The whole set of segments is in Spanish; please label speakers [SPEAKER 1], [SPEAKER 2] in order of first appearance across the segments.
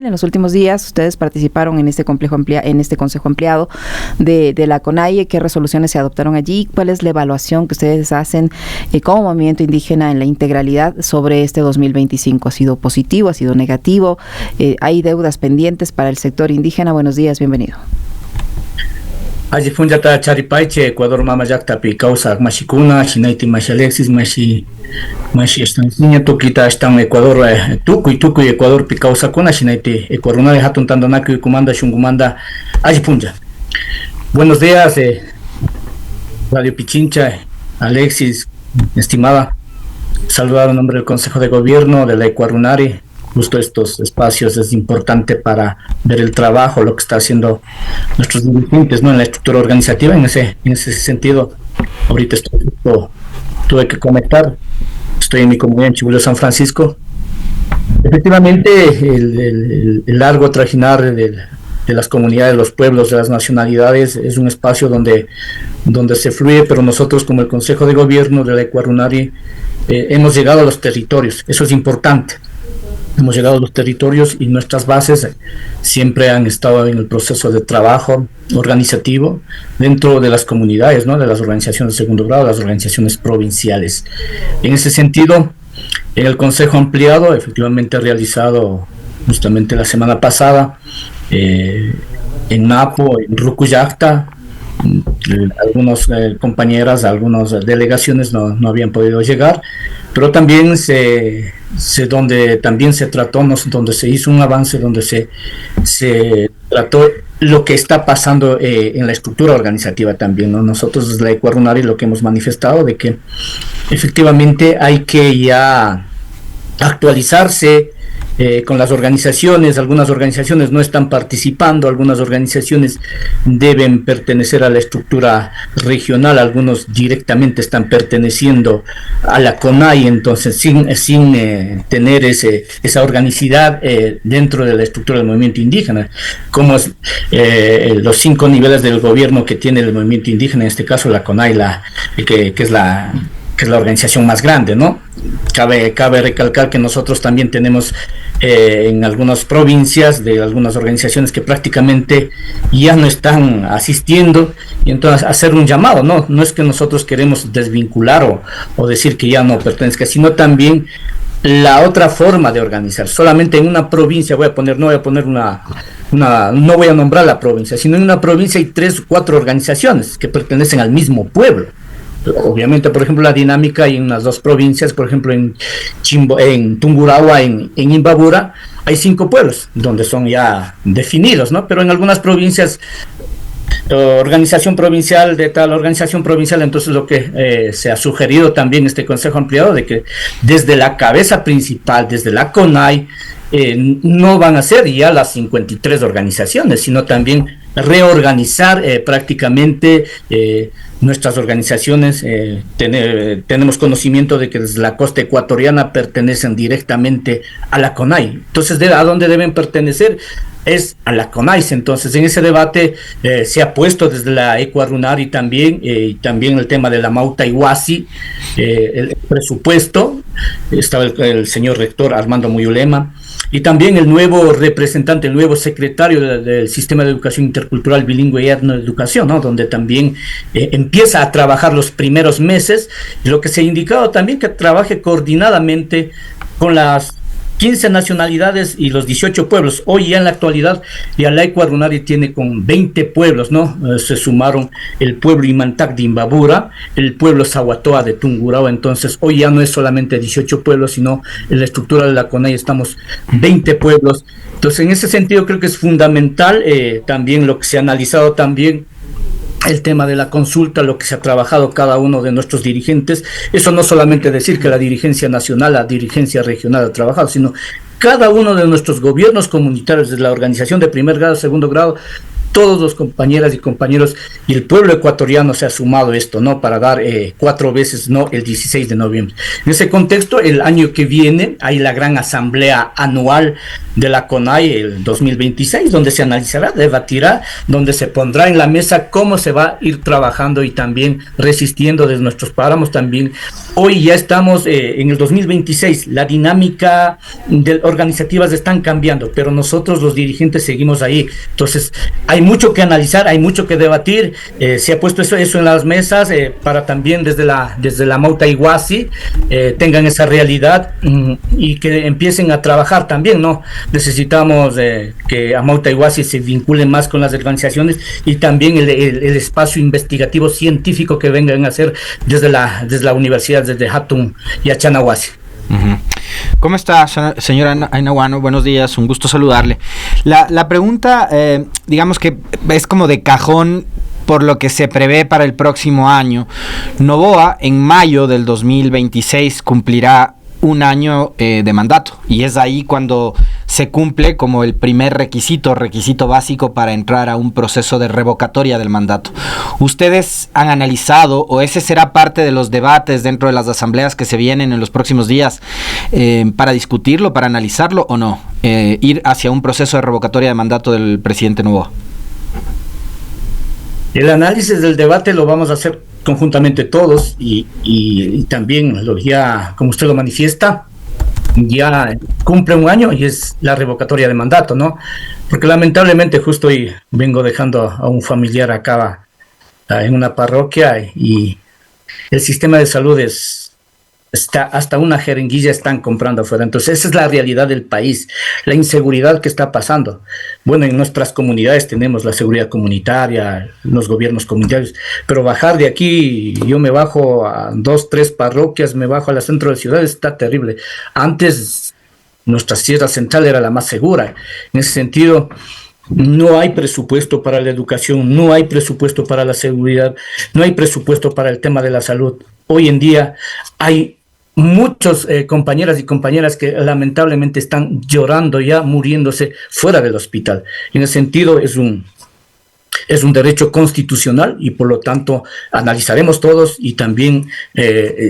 [SPEAKER 1] En los últimos días ustedes participaron en este consejo ampliado de la CONAIE. ¿Qué resoluciones se adoptaron allí? ¿Cuál es la evaluación que ustedes hacen como movimiento indígena en la integralidad sobre este 2025? ¿Ha sido positivo? ¿Ha sido negativo? ¿Hay deudas pendientes para el sector indígena? Buenos días, bienvenido.
[SPEAKER 2] Allí funjata charipaiche Ecuador mama yaktapi causa mashikuna hinaiti mashi Alexis mashi niña tukita están Ecuador tukuy Ecuador pi causa kuna hinaiti Ecuador una de hatun tandanaku y comanda shungumanda allí funja. Buenos días Radio Pichincha, Alexis, estimada, saludar en nombre del Consejo de Gobierno de la Ecuarunari. Justo estos espacios es importante para ver el trabajo, lo que está haciendo nuestros dirigentes, ¿no? En la estructura organizativa. En ese sentido, ahorita tuve que conectar, estoy en mi comunidad en Chibolo, San Francisco. Efectivamente, el largo trajinar de las comunidades, los pueblos, de las nacionalidades, es un espacio donde se fluye, pero nosotros como el Consejo de Gobierno de la Ecuarunari hemos llegado a los territorios, eso es importante. Hemos llegado a los territorios y nuestras bases siempre han estado en el proceso de trabajo organizativo dentro de las comunidades, ¿no? De las organizaciones de segundo grado, las organizaciones provinciales. En ese sentido, en el Consejo Ampliado, efectivamente realizado justamente la semana pasada, en Napo, en Rucuyacta, algunas compañeras, algunas delegaciones no habían podido llegar, pero también donde también se trató, donde se hizo un avance, donde se trató lo que está pasando en la estructura organizativa también, ¿no? Nosotros desde la Ecuarunari lo que hemos manifestado de que efectivamente hay que ya actualizarse con las organizaciones. Algunas organizaciones no están participando, algunas organizaciones deben pertenecer a la estructura regional, algunos directamente están perteneciendo a la CONAIE, entonces sin tener esa organicidad dentro de la estructura del movimiento indígena, como es los 5 niveles del gobierno que tiene el movimiento indígena, en este caso la CONAIE, que es la organización más grande, ¿no? Cabe recalcar que nosotros también tenemos en algunas provincias de algunas organizaciones que prácticamente ya no están asistiendo, y entonces hacer un llamado, no es que nosotros queremos desvincular o decir que ya no pertenezca, sino también la otra forma de organizar. Solamente en una provincia no voy a nombrar la provincia, sino en una provincia hay 3 o 4 organizaciones que pertenecen al mismo pueblo. Obviamente, por ejemplo, la dinámica en unas 2 provincias, por ejemplo, en Tungurahua, en Imbabura, hay 5 pueblos, donde son ya definidos, ¿no? Pero en algunas provincias, organización provincial de tal organización provincial, entonces lo que se ha sugerido también este Consejo Ampliado, de que desde la cabeza principal, desde la CONAIE, no van a ser ya las 53 organizaciones, sino también reorganizar prácticamente nuestras organizaciones. Tenemos conocimiento de que desde la costa ecuatoriana pertenecen directamente a la CONAIE. Entonces, ¿a dónde deben pertenecer? Es a la CONAIE. Entonces, en ese debate se ha puesto desde la Ecuarunari también, y también el tema de la Mauta Iguasi, el presupuesto. Estaba el señor rector Armando Muyulema, y también el nuevo representante, el nuevo secretario del Sistema de Educación Intercultural Bilingüe y Etnoeducación, ¿no? Donde también empieza a trabajar los primeros meses, y lo que se ha indicado también que trabaje coordinadamente con las 15 nacionalidades y los 18 pueblos. Hoy ya en la actualidad ya la Ecuarunari tiene con 20 pueblos, ¿no? Se sumaron el pueblo Imantac de Imbabura, el pueblo Zahuatoa de Tungurahua. Entonces hoy ya no es solamente 18 pueblos, sino en la estructura de la CONAIE estamos 20 pueblos. Entonces en ese sentido creo que es fundamental también lo que se ha analizado también, el tema de la consulta, lo que se ha trabajado cada uno de nuestros dirigentes. Eso no solamente decir que la dirigencia nacional, la dirigencia regional ha trabajado, sino cada uno de nuestros gobiernos comunitarios, desde la organización de primer grado, segundo grado, todos los compañeras y compañeros y el pueblo ecuatoriano se ha sumado a esto, ¿no? Para dar 4 veces no el 16 de noviembre. En ese contexto, el año que viene hay la gran asamblea anual de la CONAIE, el 2026, donde se analizará, debatirá, donde se pondrá en la mesa cómo se va a ir trabajando y también resistiendo desde nuestros páramos también. Hoy ya estamos en el 2026, la dinámica organizativas están cambiando, pero nosotros los dirigentes seguimos ahí. Entonces, hay mucho que analizar, hay mucho que debatir, se ha puesto eso en las mesas para también desde la Mauta Iguasi tengan esa realidad y que empiecen a trabajar también, ¿no? Necesitamos que a Mauta Iguasi se vincule más con las organizaciones y también el espacio investigativo científico que vengan a hacer desde la universidad, desde Hatun y Achanahuasi.
[SPEAKER 3] Uh-huh. ¿Cómo está, señora Ainahuano? Buenos días, un gusto saludarle. La pregunta, digamos que es como de cajón por lo que se prevé para el próximo año. Noboa, en mayo del 2026, cumplirá un año de mandato, y es ahí cuando se cumple como el primer requisito básico para entrar a un proceso de revocatoria del mandato. ¿Ustedes han analizado, o ese será parte de los debates dentro de las asambleas que se vienen en los próximos días, para discutirlo, para analizarlo o no, ir hacia un proceso de revocatoria de mandato del presidente Noboa?
[SPEAKER 2] El análisis del debate lo vamos a hacer conjuntamente todos y también, ya como usted lo manifiesta, ya cumple un año y es la revocatoria de mandato, ¿no? Porque lamentablemente justo hoy vengo dejando a un familiar acá en una parroquia y el sistema de salud está hasta una jeringuilla están comprando afuera. Entonces esa es la realidad del país, la inseguridad que está pasando. Bueno, en nuestras comunidades tenemos la seguridad comunitaria, los gobiernos comunitarios, pero bajar de aquí, yo me bajo a 2, 3 parroquias, me bajo al centro de ciudad, está terrible. Antes nuestra Sierra Central era la más segura. En ese sentido, no hay presupuesto para la educación, no hay presupuesto para la seguridad, no hay presupuesto para el tema de la salud. Hoy en día hay muchos compañeras y compañeras que lamentablemente están llorando ya, muriéndose fuera del hospital. En ese sentido es un derecho constitucional y por lo tanto analizaremos todos y también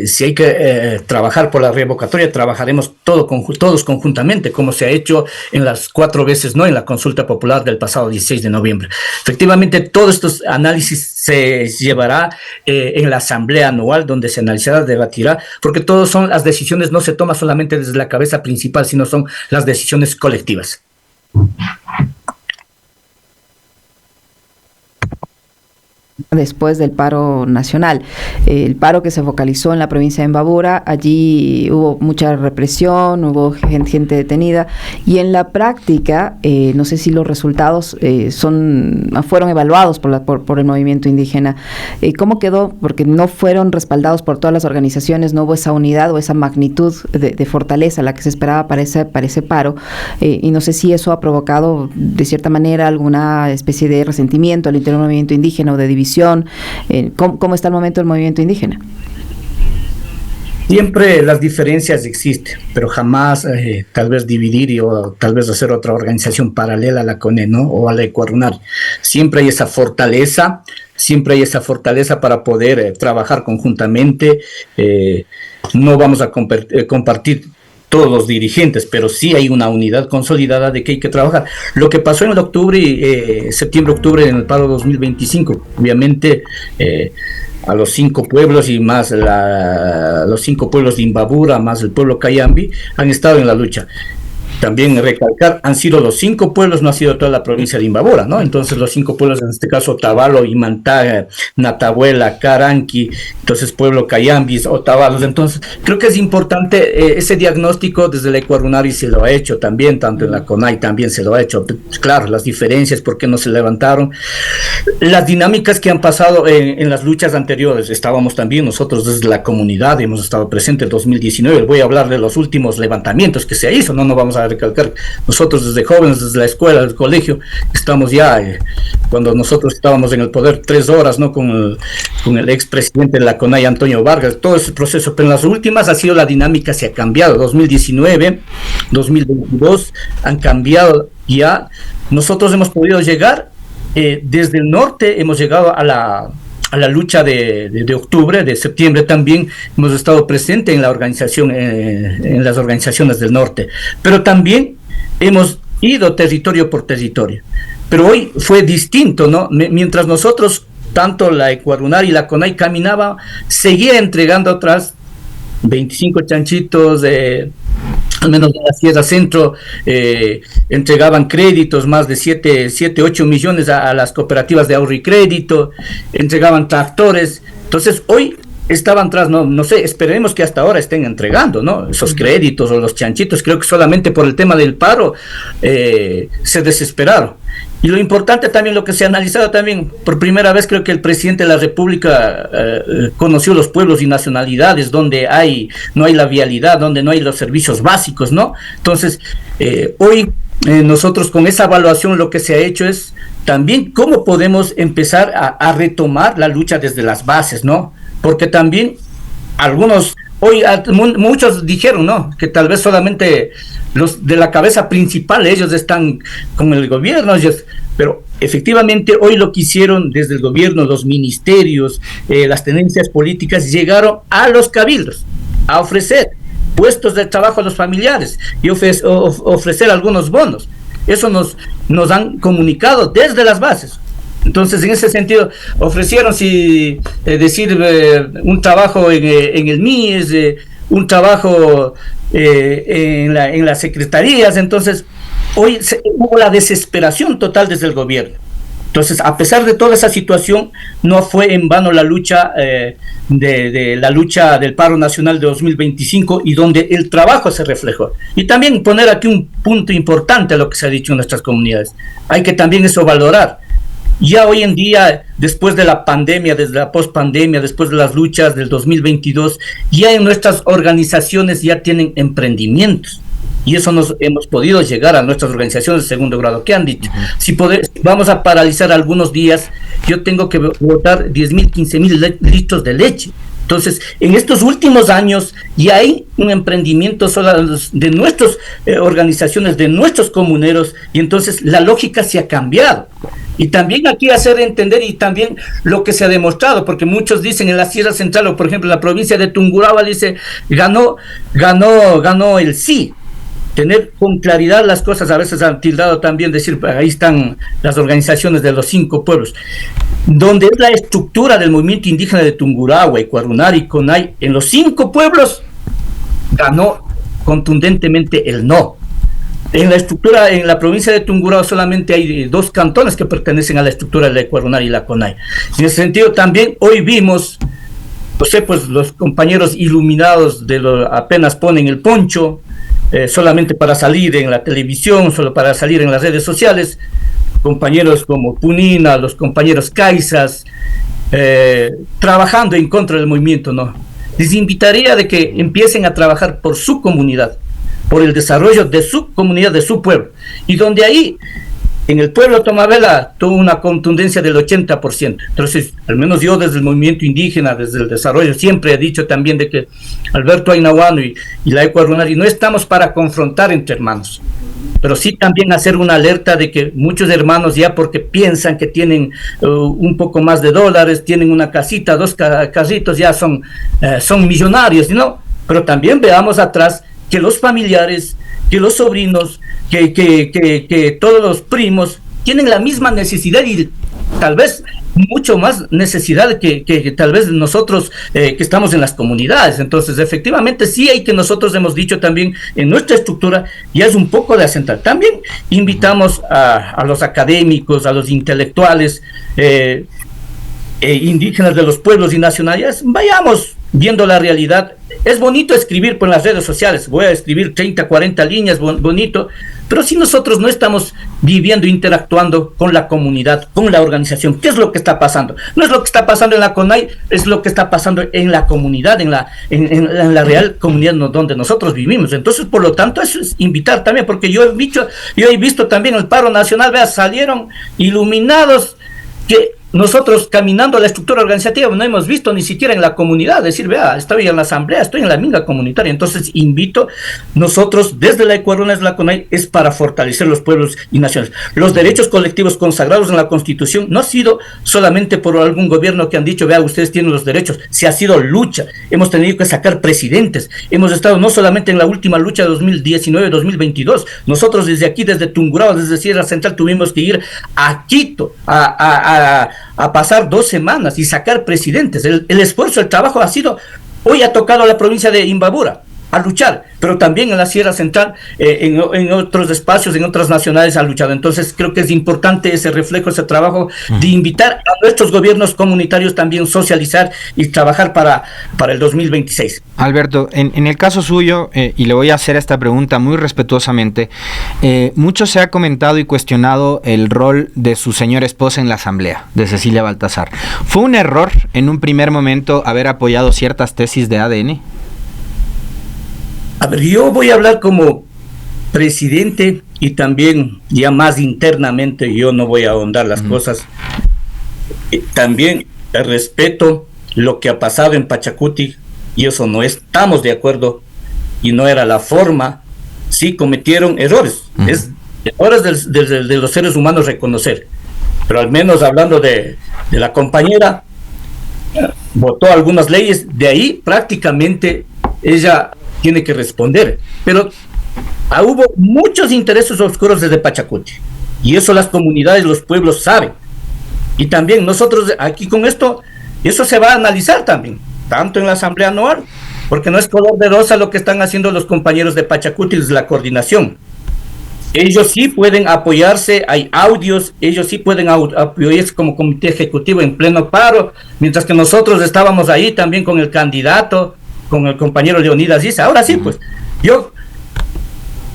[SPEAKER 2] si hay que trabajar por la revocatoria, trabajaremos todos conjuntamente, como se ha hecho en las 4 veces, ¿no?, en la consulta popular del pasado 16 de noviembre. Efectivamente, todos estos análisis se llevará en la asamblea anual, donde se analizará, debatirá, porque todas son las decisiones, no se toman solamente desde la cabeza principal, sino son las decisiones colectivas.
[SPEAKER 1] Después del paro nacional, el paro que se focalizó en la provincia de Imbabura, allí hubo mucha represión, hubo gente detenida, y en la práctica, no sé si los resultados fueron evaluados por el movimiento indígena. ¿Cómo quedó? Porque no fueron respaldados por todas las organizaciones, no hubo esa unidad o esa magnitud de fortaleza la que se esperaba para ese paro, y no sé si eso ha provocado de cierta manera alguna especie de resentimiento al interior del movimiento indígena o de división. ¿Cómo está el momento del movimiento indígena?
[SPEAKER 2] Siempre las diferencias existen, pero jamás tal vez dividir o tal vez hacer otra organización paralela a la CONE, ¿no?, o a la Ecuarunar. Siempre hay esa fortaleza para poder trabajar conjuntamente. No vamos a compartir todos los dirigentes, pero sí hay una unidad consolidada de que hay que trabajar. Lo que pasó en el septiembre-octubre en el paro 2025, obviamente a los 5 pueblos y más los 5 pueblos de Imbabura, más el pueblo Cayambi, han estado en la lucha. También recalcar, han sido los 5 pueblos, no ha sido toda la provincia de Imbabura, ¿no? Entonces los 5 pueblos, en este caso Otavalo, Imantá, Natahuela, Caranqui, entonces pueblo Cayambis, Otavalos. Entonces creo que es importante ese diagnóstico desde la Ecuarunari se lo ha hecho también, tanto en la CONAI también se lo ha hecho. Claro, las diferencias, por qué no se levantaron, las dinámicas que han pasado en las luchas anteriores. Estábamos también nosotros desde la comunidad, hemos estado presentes en 2019, voy a hablar de los últimos levantamientos que se hizo, no vamos a recalcar, nosotros desde jóvenes, desde la escuela, el colegio, estamos ya, cuando nosotros estábamos en el poder 3 horas, ¿no?, con el expresidente de la CONAI, Antonio Vargas, todo ese proceso, pero en las últimas ha sido la dinámica, se ha cambiado, 2019, 2022, han cambiado ya, nosotros hemos podido llegar desde el norte hemos llegado a la lucha de octubre, de septiembre también hemos estado presentes en la organización, en las organizaciones del norte, pero también hemos ido territorio por territorio. Pero hoy fue distinto, ¿no? Mientras nosotros, tanto la Ecuarunar y la CONAI caminaba, seguía entregando atrás 25 chanchitos, al menos en la Sierra Centro, entregaban créditos, más de 8 millones a las cooperativas de ahorro y crédito, entregaban tractores. Entonces, hoy estaban atrás, no sé, esperemos que hasta ahora estén entregando, ¿no? Esos créditos o los chanchitos. Creo que solamente por el tema del paro se desesperaron. Y lo importante también, lo que se ha analizado también, por primera vez creo que el presidente de la República conoció los pueblos y nacionalidades donde no hay la vialidad, donde no hay los servicios básicos, ¿no? Entonces, hoy nosotros con esa evaluación lo que se ha hecho es también cómo podemos empezar a retomar la lucha desde las bases, ¿no? Porque también muchos dijeron, ¿no?, que tal vez solamente los de la cabeza principal, ellos están con el gobierno, pero efectivamente hoy lo que hicieron desde el gobierno, los ministerios, las tendencias políticas, llegaron a los cabildos a ofrecer puestos de trabajo a los familiares y ofrecer algunos bonos. Eso nos han comunicado desde las bases. Entonces, en ese sentido, ofrecieron, un trabajo en el MIES, un trabajo en las secretarías. Entonces, hoy hubo la desesperación total desde el gobierno. Entonces, a pesar de toda esa situación, no fue en vano la lucha de la lucha del paro nacional de 2025, y donde el trabajo se reflejó. Y también poner aquí un punto importante a lo que se ha dicho en nuestras comunidades. Hay que también eso valorar. Ya hoy en día, después de la pandemia, desde la pospandemia, después de las luchas del 2022, ya en nuestras organizaciones ya tienen emprendimientos. Y eso nos hemos podido llegar a nuestras organizaciones de segundo grado, que han dicho, si vamos a paralizar algunos días, yo tengo que botar 10,000, 15,000 litros de leche. Entonces, en estos últimos años ya hay un emprendimiento solo de nuestras organizaciones, de nuestros comuneros, y entonces la lógica se ha cambiado. Y también aquí hacer entender, y también lo que se ha demostrado, porque muchos dicen en la Sierra Central, o por ejemplo en la provincia de Tungurahua, dice, ganó el sí. Tener con claridad las cosas. A veces han tildado también decir, ahí están las organizaciones de los 5 pueblos, donde es la estructura del movimiento indígena de Tungurahua, Ecuarunar y CONAI. En los 5 pueblos ganó contundentemente el no. En la estructura, en la provincia de Tungurahua solamente hay 2 cantones que pertenecen a la estructura de la Ecuarunar y la CONAI. En ese sentido también hoy vimos, pues los compañeros iluminados apenas ponen el poncho, solamente para salir en la televisión, solo para salir en las redes sociales, compañeros como Punina, los compañeros Caizas, trabajando en contra del movimiento, ¿no? Les invitaría de que empiecen a trabajar por su comunidad, por el desarrollo de su comunidad, de su pueblo, y donde ahí, en el pueblo Tomabela, tuvo una contundencia del 80%. Entonces, al menos yo desde el movimiento indígena, desde el desarrollo, siempre he dicho también de que Alberto Aina Huano y la Ecuarunar, y no estamos para confrontar entre hermanos, pero sí también hacer una alerta de que muchos hermanos ya, porque piensan que tienen un poco más de dólares, tienen una casita, 2 carritos, ya son millonarios, ¿no? Pero también veamos atrás que los familiares, que los sobrinos, que todos los primos tienen la misma necesidad, y tal vez mucho más necesidad que tal vez nosotros que estamos en las comunidades. Entonces, efectivamente, sí hay que, nosotros hemos dicho también en nuestra estructura, ya es un poco de asentar. También invitamos a los académicos, a los intelectuales, indígenas de los pueblos y nacionalidades, vayamos viendo la realidad. Es bonito escribir por las redes sociales, voy a escribir 30, 40 líneas, bonito, pero si nosotros no estamos viviendo, interactuando con la comunidad, con la organización, ¿qué es lo que está pasando? No es lo que está pasando en la CONAI, es lo que está pasando en la comunidad, en la real comunidad donde nosotros vivimos. Entonces, por lo tanto, eso es invitar también, porque yo he visto también el paro nacional, salieron iluminados, que nosotros caminando a la estructura organizativa no hemos visto ni siquiera en la comunidad decir, vea, estoy en la asamblea, estoy en la minga comunitaria. Entonces invito, nosotros desde la Ecuador, la CONAIE, es para fortalecer los pueblos y naciones. Los derechos colectivos consagrados en la Constitución no ha sido solamente por algún gobierno que han dicho, vea, ustedes tienen los derechos, se ha sido lucha, hemos tenido que sacar presidentes, hemos estado no solamente en la última lucha de 2019-2022, nosotros desde aquí, desde Tungurahua, desde Sierra Central, tuvimos que ir a Quito, a pasar 2 semanas y sacar presidentes. El esfuerzo, el trabajo ha sido, hoy ha tocado a la provincia de Imbabura a luchar, pero también en la Sierra Central, en otros espacios, en otras nacionales ha luchado. Entonces creo que es importante ese reflejo, ese trabajo de invitar a nuestros gobiernos comunitarios también socializar y trabajar para el 2026.
[SPEAKER 3] Alberto, en el caso suyo, y le voy a hacer esta pregunta muy respetuosamente, mucho se ha comentado y cuestionado el rol de su señora esposa en la asamblea, de Cecilia Baltazar. ¿Fue un error en un primer momento haber apoyado ciertas tesis de ADN?
[SPEAKER 2] A ver, yo voy a hablar como presidente y también ya más internamente, yo no voy a ahondar las cosas. También respeto lo que ha pasado en Pachacuti y eso no estamos de acuerdo y no era la forma. Sí cometieron errores, es errores de los seres humanos reconocer, pero al menos hablando de la compañera, votó algunas leyes, de ahí prácticamente ella tiene que responder, pero hubo muchos intereses oscuros desde Pachacuti y eso las comunidades, los pueblos saben, y también nosotros aquí con esto, eso se va a analizar también, tanto en la asamblea anual, porque no es color de rosa lo que están haciendo los compañeros de Pachacuti desde la coordinación. Ellos sí pueden apoyarse, hay audios, ellos sí pueden apoyarse como comité ejecutivo en pleno paro, mientras que nosotros estábamos ahí también con el candidato, con el compañero Leonidas Issa. Ahora sí, pues, yo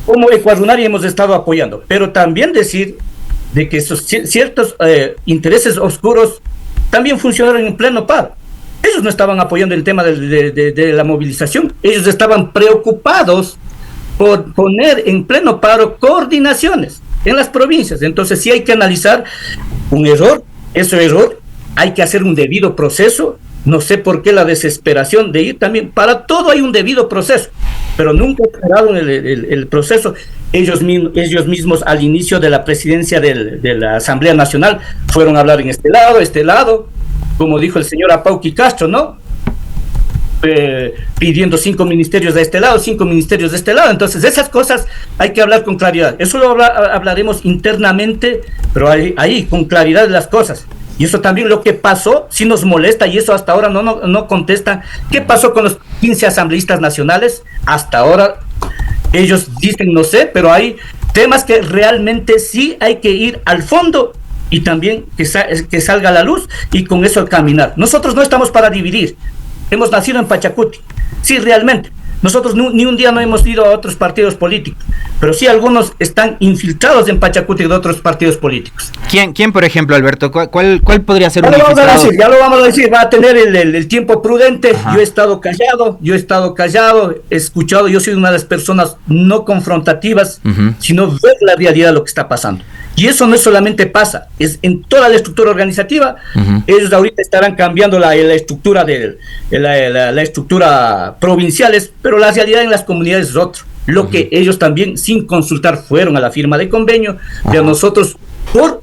[SPEAKER 2] como Ecuadunari hemos estado apoyando, pero también decir de que esos ciertos intereses oscuros también funcionaron en pleno paro. Ellos no estaban apoyando el tema de la movilización, ellos estaban preocupados por poner en pleno paro coordinaciones en las provincias. Entonces sí hay que analizar un error, ese error hay que hacer un debido proceso. No sé por qué la desesperación de ir también. Para todo hay un debido proceso, pero nunca esperaron el proceso. Ellos mismos al inicio de la presidencia de la Asamblea Nacional fueron a hablar en este lado, como dijo el señor Apauqui Castro, ¿no? Pidiendo 5 ministerios de este lado, 5 ministerios de este lado. Entonces esas cosas hay que hablar con claridad. Eso lo hablaremos internamente, pero ahí con claridad de las cosas. Y eso también lo que pasó, sí nos molesta, y eso hasta ahora no contestan. ¿Qué pasó con los 15 asambleístas nacionales? Hasta ahora ellos dicen no sé, pero hay temas que realmente sí hay que ir al fondo y también que salga a la luz y con eso caminar. Nosotros no estamos para dividir, hemos nacido en Pachacuti, sí, realmente. Nosotros ni un día no hemos ido a otros partidos políticos, pero sí algunos están infiltrados en Pachacuti de otros partidos políticos.
[SPEAKER 3] ¿Quién por ejemplo, Alberto? ¿Cuál podría ser un
[SPEAKER 2] infiltrado? Ya lo vamos a decir, va a tener el tiempo prudente. Ajá. Yo he estado callado, he escuchado, yo soy una de las personas no confrontativas, sino ver la realidad de lo que está pasando. Y eso no solamente pasa, es en toda la estructura organizativa. Ellos ahorita estarán cambiando la estructura la estructura provinciales, pero la realidad en las comunidades es otro. Lo que ellos también sin consultar fueron a la firma de convenio, pero nosotros por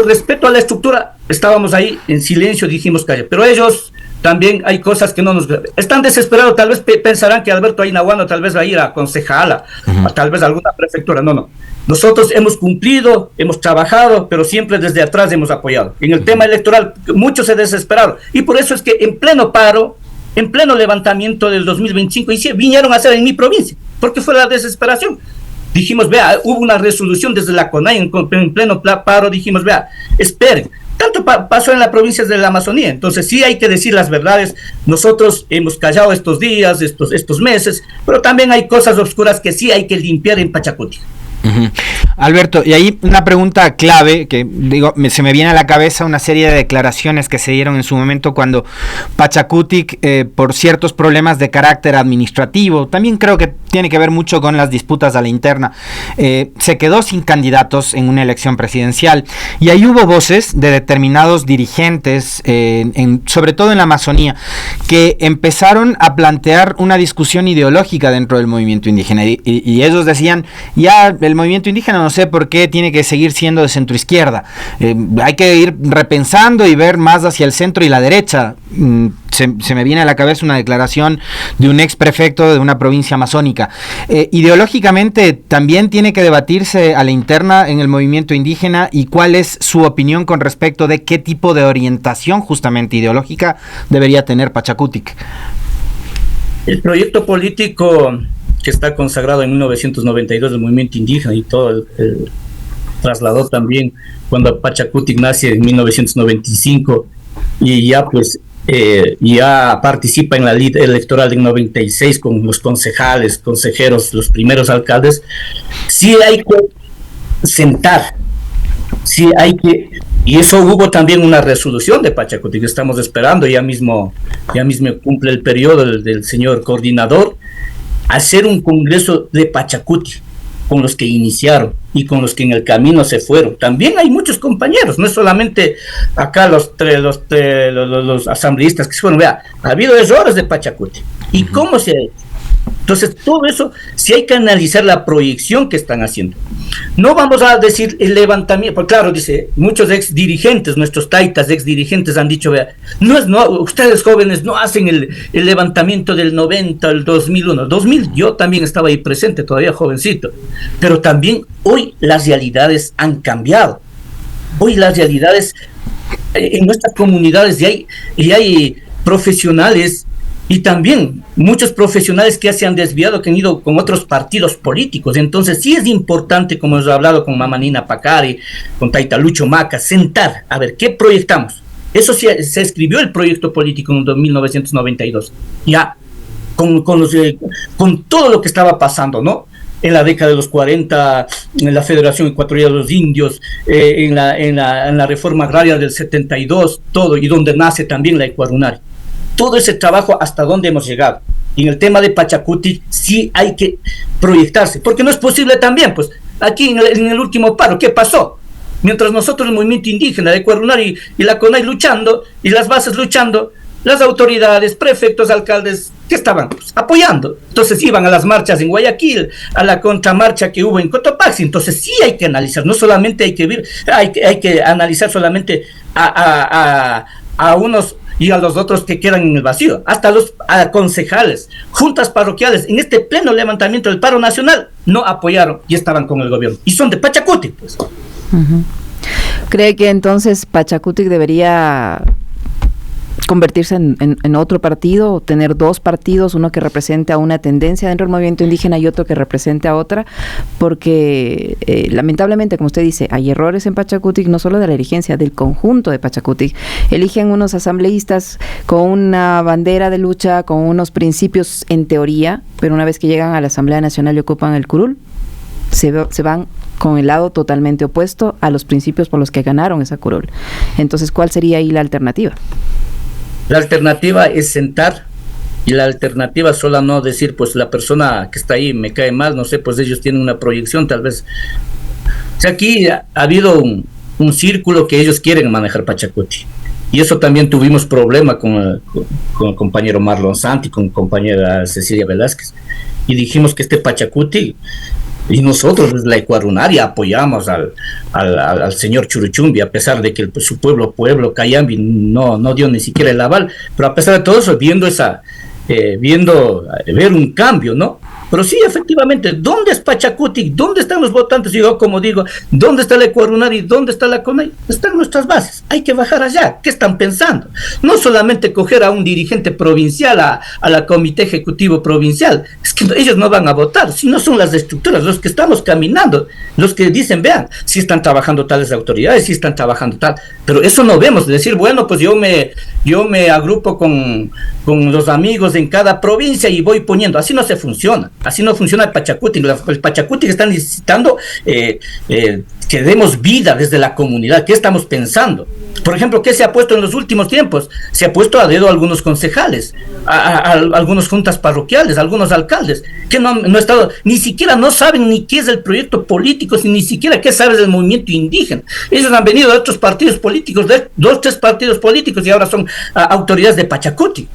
[SPEAKER 2] respeto a la estructura estábamos ahí en silencio, dijimos calla, pero ellos también hay cosas que no nos... Están desesperados, tal vez pensarán que Alberto Ainahuano tal vez va a ir a concejala, tal vez a alguna prefectura, no. Nosotros hemos cumplido, hemos trabajado, pero siempre desde atrás hemos apoyado. En el tema electoral, muchos se desesperaron, y por eso es que en pleno paro, en pleno levantamiento del 2025, y sí, vinieron a hacer en mi provincia, porque fue la desesperación. Dijimos, vea, hubo una resolución desde la CONAIE en pleno paro, dijimos, vea, esperen. Tanto pasó en las provincias de la Amazonía, entonces sí hay que decir las verdades. Nosotros hemos callado estos días, estos meses, pero también hay cosas oscuras que sí hay que limpiar en Pachacuti.
[SPEAKER 3] Uh-huh. Alberto, y ahí una pregunta clave que se me viene a la cabeza una serie de declaraciones que se dieron en su momento cuando Pachakutik, por ciertos problemas de carácter administrativo, también creo que tiene que ver mucho con las disputas a la interna, se quedó sin candidatos en una elección presidencial, y ahí hubo voces de determinados dirigentes, sobre todo en la Amazonía, que empezaron a plantear una discusión ideológica dentro del movimiento indígena, y ellos decían, ya el movimiento indígena no sé por qué tiene que seguir siendo de centroizquierda, hay que ir repensando y ver más hacia el centro y la derecha. Se me viene a la cabeza una declaración de un ex prefecto de una provincia amazónica. Ideológicamente también tiene que debatirse a la interna en el movimiento indígena, y cuál es su opinión con respecto de qué tipo de orientación justamente ideológica debería tener Pachakutik.
[SPEAKER 2] El proyecto político que está consagrado en 1992 del movimiento indígena y todo trasladó también cuando Pachakutik nace en 1995, y ya pues ya participa en la lid electoral del 96 con los concejales, consejeros, los primeros alcaldes. Sí hay que sentar, sí hay que, y eso hubo también una resolución de Pachakutik que estamos esperando, ya mismo cumple el periodo del señor coordinador, hacer un congreso de Pachakutik con los que iniciaron y con los que en el camino se fueron. También hay muchos compañeros, no es solamente acá los asambleístas que se fueron. Vea, ha habido errores de Pachakutik. ¿Y cómo se ha hecho? Entonces, todo eso, sí hay que analizar la proyección que están haciendo. No vamos a decir el levantamiento, porque claro, dice, muchos ex dirigentes, nuestros taitas ex dirigentes han dicho, vea, ustedes jóvenes no hacen el levantamiento del 90, el 2001, 2000, yo también estaba ahí presente, todavía jovencito, pero también hoy las realidades han cambiado. Hoy las realidades en nuestras comunidades y hay profesionales, y también muchos profesionales que ya se han desviado, que han ido con otros partidos políticos. Entonces sí es importante, como hemos hablado con Mamanina Pacari, con Taita Lucho Maca, sentar, a ver, ¿qué proyectamos? Eso sí, se escribió el proyecto político en 1992, ya, con todo lo que estaba pasando, ¿no? En la década de los 40, en la Federación Ecuatoriana de los Indios, en la reforma agraria del 72, todo, y donde nace también la Ecuarunari. Todo ese trabajo, hasta dónde hemos llegado. Y en el tema de Pachakutik sí hay que proyectarse, porque no es posible también, pues, aquí en el último paro, ¿qué pasó? Mientras nosotros, el movimiento indígena de Ecuarunari y la CONAI luchando, y las bases luchando, las autoridades, prefectos, alcaldes, ¿qué estaban? Pues, apoyando. Entonces iban a las marchas en Guayaquil, a la contramarcha que hubo en Cotopaxi. Entonces sí hay que analizar, no solamente hay que ver, hay que analizar solamente a unos y a los otros que quedan en el vacío, hasta los concejales, juntas parroquiales, en este pleno levantamiento del paro nacional, no apoyaron y estaban con el gobierno, y son de Pachakutik, pues.
[SPEAKER 1] Uh-huh. ¿Cree que entonces Pachakutik debería convertirse en otro partido, o tener dos partidos, uno que represente a una tendencia dentro del movimiento indígena y otro que represente a otra? Porque lamentablemente, como usted dice, hay errores en Pachakutik, no solo de la dirigencia, del conjunto de Pachakutik. Eligen unos asambleístas con una bandera de lucha, con unos principios en teoría, pero una vez que llegan a la Asamblea Nacional y ocupan el curul, se van con el lado totalmente opuesto a los principios por los que ganaron esa curul. Entonces, ¿cuál sería ahí la alternativa?
[SPEAKER 2] La alternativa es sentar, y la alternativa solo no decir, pues la persona que está ahí me cae mal, no sé, pues ellos tienen una proyección, tal vez. O sea, aquí ha habido un círculo que ellos quieren manejar Pachakutik, y eso también tuvimos problema con el compañero Marlon Santi, con compañera Cecilia Velázquez, y dijimos que este Pachakutik, y nosotros desde la Ecuarunari apoyamos al señor Churuchumbi, a pesar de que su pueblo Cayambi no dio ni siquiera el aval, pero a pesar de todo eso, ver un cambio, ¿no? Pero sí, efectivamente, ¿dónde es Pachakutik? ¿Dónde están los votantes? Yo, como digo, ¿dónde está la Ecuarunari? ¿Dónde está la CONAI? Están nuestras bases. Hay que bajar allá. ¿Qué están pensando? No solamente coger a un dirigente provincial, a la comité ejecutivo provincial. Es que ellos no van a votar, si no son las estructuras, los que estamos caminando, los que dicen, vean, si están trabajando tales autoridades, si están trabajando tal. Pero eso no vemos, de decir, bueno, pues yo me agrupo con los amigos en cada provincia y voy poniendo. Así no se funciona. Así no funciona el Pachacuti. El Pachacuti que están necesitando que demos vida desde la comunidad. ¿Qué estamos pensando? Por ejemplo, ¿qué se ha puesto en los últimos tiempos? Se ha puesto a dedo a algunos concejales, a algunas juntas parroquiales, a algunos alcaldes, que no ha estado, ni siquiera no saben ni qué es el proyecto político, ni siquiera qué sabe del movimiento indígena. Ellos han venido de otros partidos políticos, de 2, 3 partidos políticos, y ahora son autoridades de Pachacuti.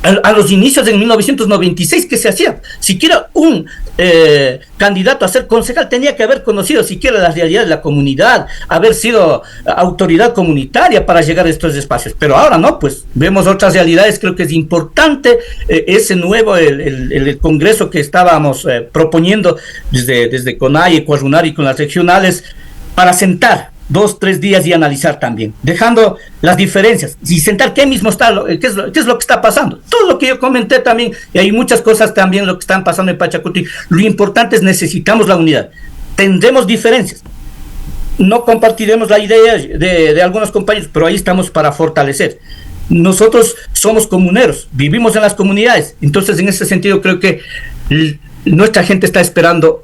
[SPEAKER 2] A los inicios en 1996, ¿qué se hacía? Siquiera un candidato a ser concejal tenía que haber conocido siquiera las realidades de la comunidad, haber sido autoridad comunitaria para llegar a estos espacios. Pero ahora no, pues vemos otras realidades. Creo que es importante ese nuevo, el congreso que estábamos proponiendo desde CONAIE, Ecuarunari con las regionales, para sentar 2, 3 días y analizar también, dejando las diferencias y sentar qué mismo está, qué es lo que está pasando. Todo lo que yo comenté también, y hay muchas cosas también lo que están pasando en Pachacuti. Lo importante es necesitamos la unidad. Tendremos diferencias, no compartiremos la idea de algunos compañeros, pero ahí estamos para fortalecer. Nosotros somos comuneros, vivimos en las comunidades, entonces en ese sentido creo que nuestra gente está esperando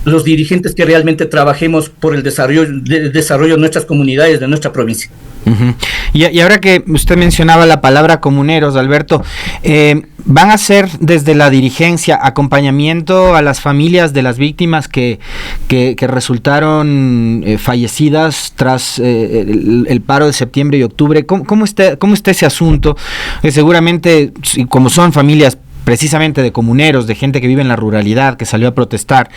[SPEAKER 2] los dirigentes que realmente trabajemos por el desarrollo de nuestras comunidades, de nuestra provincia.
[SPEAKER 3] Uh-huh. Y ahora que usted mencionaba la palabra comuneros, Alberto, ¿van a hacer desde la dirigencia acompañamiento a las familias de las víctimas que resultaron fallecidas tras el paro de septiembre y octubre? ¿Cómo está ese asunto? Seguramente, como son familias precisamente de comuneros, de gente que vive en la ruralidad, que salió a protestar,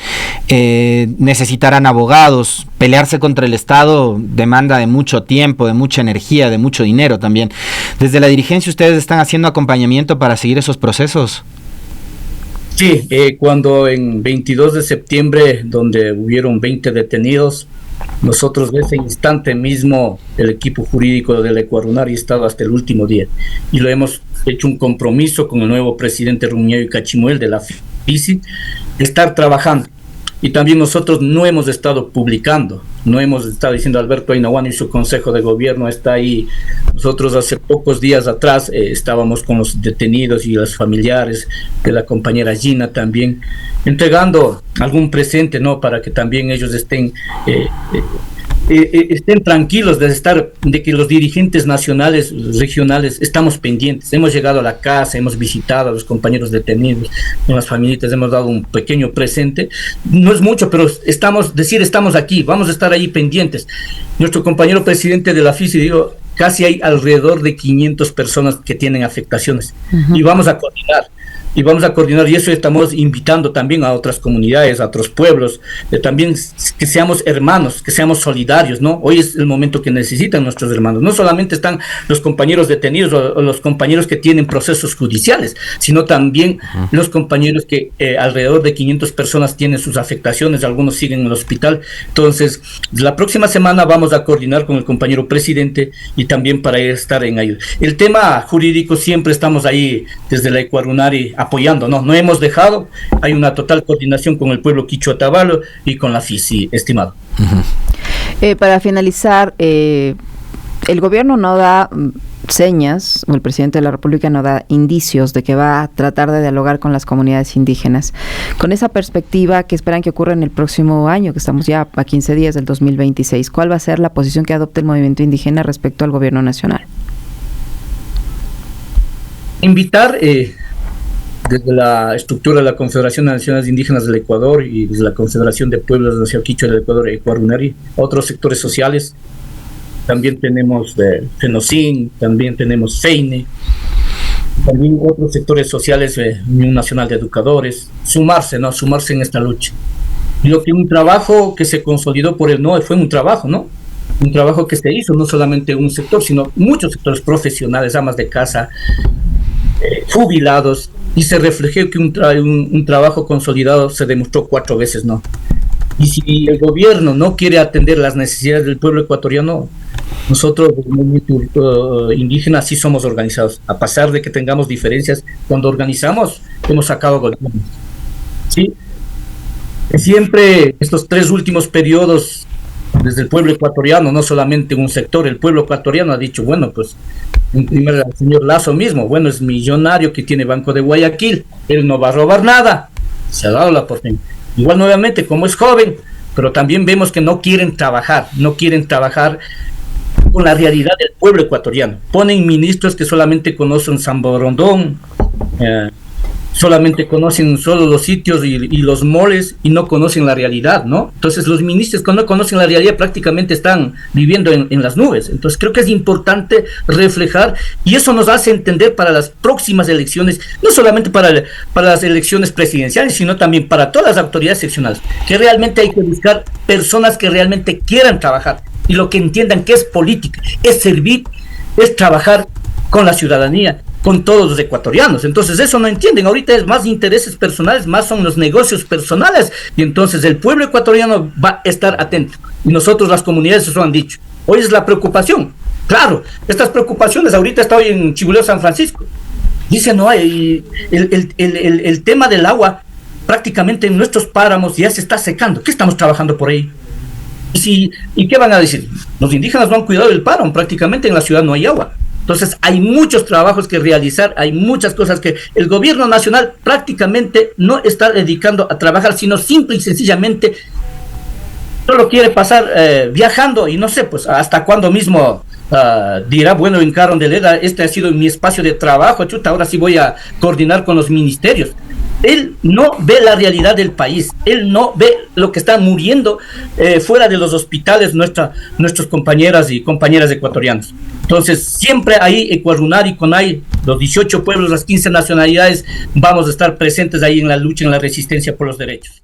[SPEAKER 3] necesitarán abogados. Pelearse contra el Estado demanda de mucho tiempo, de mucha energía, de mucho dinero también. Desde la dirigencia, ¿ustedes están haciendo acompañamiento para seguir esos procesos?
[SPEAKER 2] Sí, cuando en 22 de septiembre, donde hubieron 20 detenidos, nosotros de ese instante mismo, el equipo jurídico del Ecuarunari ha estado hasta el último día, y lo hemos hecho un compromiso con el nuevo presidente Rumiñahui Cachimuel de la FICI, de estar trabajando. Y también nosotros no hemos estado publicando, no hemos estado diciendo Alberto Aina Huano y su consejo de gobierno está ahí. Nosotros hace pocos días atrás estábamos con los detenidos y los familiares de la compañera Gina también, entregando algún presente, ¿no? Para que también ellos estén tranquilos de que los dirigentes nacionales, regionales, estamos pendientes. Hemos llegado a la casa, hemos visitado a los compañeros detenidos, con las familias, hemos dado un pequeño presente. No es mucho, pero estamos aquí, vamos a estar ahí pendientes. Nuestro compañero presidente de la FICI dijo, casi hay alrededor de 500 personas que tienen afectaciones. Uh-huh. Y vamos a coordinar, y eso estamos invitando también a otras comunidades, a otros pueblos, también que seamos hermanos, que seamos solidarios, ¿no? Hoy es el momento que necesitan nuestros hermanos. No solamente están los compañeros detenidos o los compañeros que tienen procesos judiciales, sino también los compañeros que alrededor de 500 personas tienen sus afectaciones, algunos siguen en el hospital. Entonces, la próxima semana vamos a coordinar con el compañero presidente y también para estar en ayuda. El tema jurídico siempre estamos ahí desde la Ecuarunari apoyando, no hemos dejado, hay una total coordinación con el pueblo quichua tabalo y con la FICI, estimado.
[SPEAKER 1] Uh-huh. Para finalizar, el gobierno no da señas, o el presidente de la República no da indicios de que va a tratar de dialogar con las comunidades indígenas. Con esa perspectiva, ¿qué esperan que ocurra en el próximo año, que estamos ya a 15 días del 2026? ¿Cuál va a ser la posición que adopte el movimiento indígena respecto al gobierno nacional?
[SPEAKER 2] Invitar desde la estructura de la Confederación de Naciones Indígenas del Ecuador y desde la Confederación de Pueblos de Nación Quichua del Ecuador, Ecuarunari, otros sectores sociales. También tenemos FENOCIN, también tenemos FEINE, también otros sectores sociales, Unión Nacional de Educadores, sumarse en esta lucha. Y lo que un trabajo que se consolidó por el NOE fue un trabajo, ¿no? Un trabajo que se hizo, no solamente un sector, sino muchos sectores profesionales, amas de casa, jubilados, y se reflejó que un trabajo consolidado se demostró 4 veces, ¿no? Y si el gobierno no quiere atender las necesidades del pueblo ecuatoriano, nosotros, el movimiento indígena, sí somos organizados. A pesar de que tengamos diferencias, cuando organizamos, hemos sacado gobiernos. ¿Sí? Siempre estos 3 últimos periodos, desde el pueblo ecuatoriano, no solamente un sector, el pueblo ecuatoriano ha dicho, bueno, pues, en primer el señor Lazo mismo, bueno, es millonario que tiene Banco de Guayaquil, él no va a robar nada. se ha dado la oportunidad. Igual nuevamente, como es joven, pero también vemos que no quieren trabajar con la realidad del pueblo ecuatoriano. Ponen ministros que solamente conocen San Borondón, solamente conocen solo los sitios y los moles y no conocen la realidad, ¿no? Entonces los ministros que no conocen la realidad prácticamente están viviendo en las nubes. Entonces creo que es importante reflejar y eso nos hace entender para las próximas elecciones, no solamente para las elecciones presidenciales, sino también para todas las autoridades seccionales, que realmente hay que buscar personas que realmente quieran trabajar y lo que entiendan que es política, es servir, es trabajar con la ciudadanía, con todos los ecuatorianos. Entonces eso no entienden, ahorita es más intereses personales, más son los negocios personales, y entonces el pueblo ecuatoriano va a estar atento, y nosotros las comunidades eso han dicho. Hoy es la preocupación, claro, estas preocupaciones, ahorita estoy en Chibuleo, San Francisco, dice no hay, el tema del agua prácticamente en nuestros páramos ya se está secando. ¿Qué estamos trabajando por ahí? ¿Y qué van a decir? Los indígenas no han cuidado del páramo, prácticamente en la ciudad no hay agua. Entonces hay muchos trabajos que realizar, hay muchas cosas que el gobierno nacional prácticamente no está dedicando a trabajar, sino simple y sencillamente solo quiere pasar viajando y no sé, pues hasta cuándo mismo dirá, bueno, en Carondelet, este ha sido mi espacio de trabajo, chuta, ahora sí voy a coordinar con los ministerios. Él no ve la realidad del país, él no ve lo que están muriendo fuera de los hospitales nuestros compañeras y compañeras ecuatorianos. Entonces, siempre ahí, Ecuarunar y CONAIE, los 18 pueblos, las 15 nacionalidades, vamos a estar presentes ahí en la lucha, en la resistencia por los derechos.